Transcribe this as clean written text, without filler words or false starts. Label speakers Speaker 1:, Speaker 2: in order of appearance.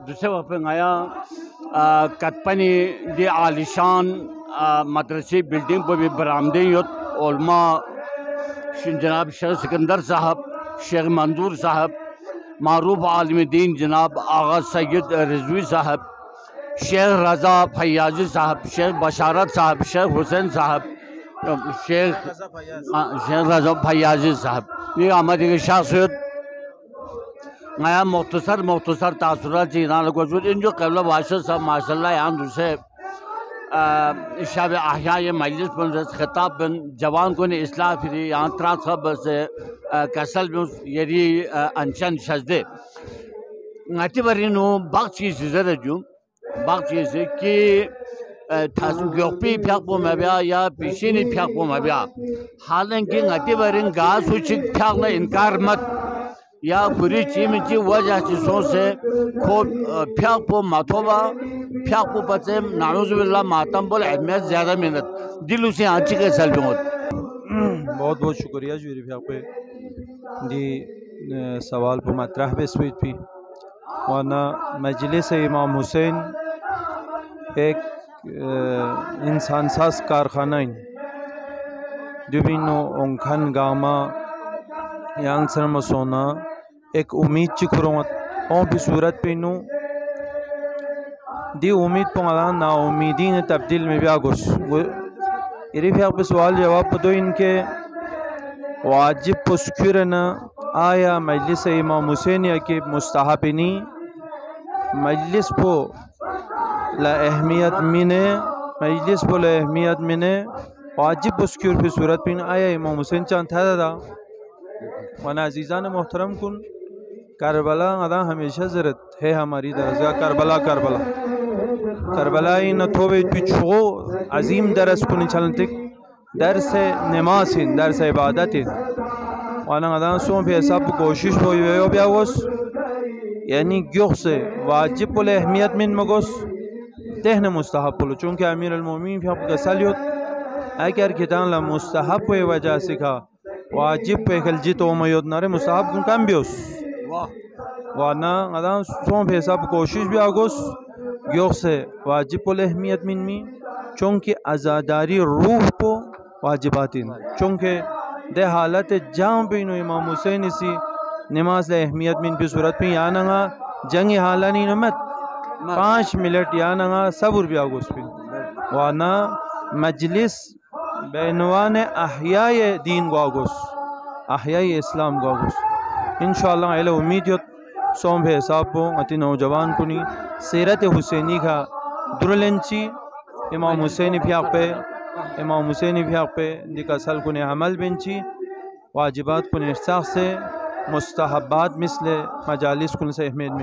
Speaker 1: دوسرے وقت پہ آیا کتپنی دی عالیشان مدرسی بلڈنگ پہ بھی برآمدے یوت علماء جناب شیخ سکندر صاحب، شیخ منظور صاحب، معروف عالم دین جناب آغا سید رضوی صاحب، شیخ رضا فیاضی صاحب، شیخ بشارت صاحب، شیخ حسین صاحب، شیخ رضا فیاضی صاحب، یہ آمد کے شخصیت نیا مختصر تاثرات ایران کو ان جو قبلہ بادشاہ صاحب ماشاء اللہ یہاں دوسرے شب احیاء مجلس بن خطاب بن جوان کو نے اصلاح پھری یہاں ترا صاحب سے کسل بن یری انشان شزدے نتی برینو باق چیز زده جو باق چیز کی گوپی پیاق بو مبیا یا پیشینی پیاق بو مبیا حالانکہ نتی برین گاز ہوچی پیاق نہ انکار مت یا پوری چیمچی وجہ چیزوں سے خود پیاق پو ماتوبا پیاق پو پچے نعوذ باللہ ماتم بول اہمیت زیادہ محنت دل اسے آنچی کے سل بھی
Speaker 2: بہت بہت شکریہ جوری پیاق پہ دی سوال پہ مطرح بے سویت پی وانا مجلس امام حسین ایک انسان ساز کارخانہ دوبینو انکھن گاما یانگ سر مسونا ایک امید چکروت اون بھی صورت پہ نو دی امید پہ مدان نا امیدین تبدیل میں بیا گوش ایری پہ سوال جواب پہ دو ان کے واجب پسکرنا آیا مجلس امام حسین یا کہ مستحبنی مجلس پو لا اہمیت منے مجلس پو لا اہمیت منے واجب پسکر پہ صورت پہ آیا امام حسین چاند تھا دا وانا عزیزان محترم کن کربلا ادا ہمیشہ ضرورت ہے ہماری درجہ کربلا ہی نتوبے پچھو عظیم درس کنی چلنتک درس نماز ہیں درس عبادت ہیں وانا ادا سون پہ سب کوشش ہوئی ویو بیا گوس یعنی گیوخ سے واجب پل اہمیت من مگوس تہن مستحب پلو چونکہ امیر المومین پہ حق سالیوت اگر کتان لا مستحب پہ وجہ سکھا واجب پہ خلجی تو میود نارے مستحب کن کم بیوس وانا ادا سون پہ سب کوشش بھی آگوس گیوخ سے واجب پل اہمیت من می چونکہ ازاداری روح پو واجبات ہیں چونکہ دے حالت جام پہ انہوں امام حسین اسی نماز اہمیت من پہ صورت پہ یا نگا جنگی حالانی نمت 5 منٹ یا نگا صبر بھی آگوس پہ وانا مجلس بینوان احیاء دین گو آگوس احیاء اسلام گو آگوس انشاءاللہ اہل امید یت سوم پہ حساب پو اتی نوجوان کنی سیرت حسینی کا درلنچی امام حسینی پیاق پہ دیکھا سل کنے عمل بنچی واجبات کنے احساس سے مستحبات مثل مجالس کن سے احمید من